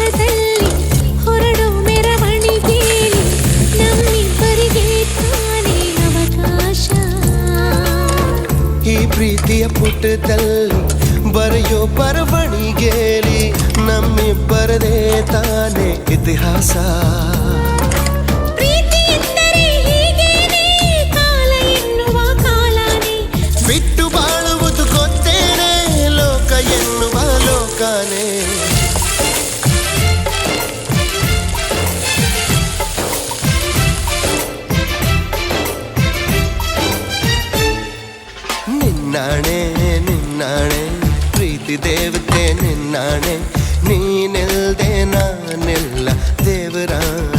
ದೂರದಲ್ಲಿ ಹೊರಡೋ ಮೆರವಣಿಗೆಯಲ್ಲಿ ನಮ್ಮಿಬ್ಬರಿಗೆ ತಾನೇ ಅವಕಾಶ. ಈ ಪ್ರೀತಿಯ ಪುಟದಲ್ಲಿ ಬರೆಯೋ ಬರವಣಿಗೆಯಲ್ಲಿ ನಮ್ಮಿಬ್ಬರದೇ ತಾನೇ ಇತಿಹಾಸ. ಪ್ರೀತಿ ಎಂದರೆ ಹೀಗೇನೆ, ಕಾಲ ಎನ್ನುವ ಕಾಲನೇ ಬಿಟ್ಟು ಬಾಳುವುದು ಗೊತ್ತೇನೆ, ಲೋಕ ಎನ್ನುವ ಲೋಕನೇ. ನಿನ್ನಾಣೆ ನಿನ್ನಾಣೆ ಪ್ರೀತಿ ದೇವತೆ ನಿನ್ನಾಣೆ, ನೀನಿಲ್ದೆ ನಾನೆಲ್ಲ ದೇವರಾಣೆ.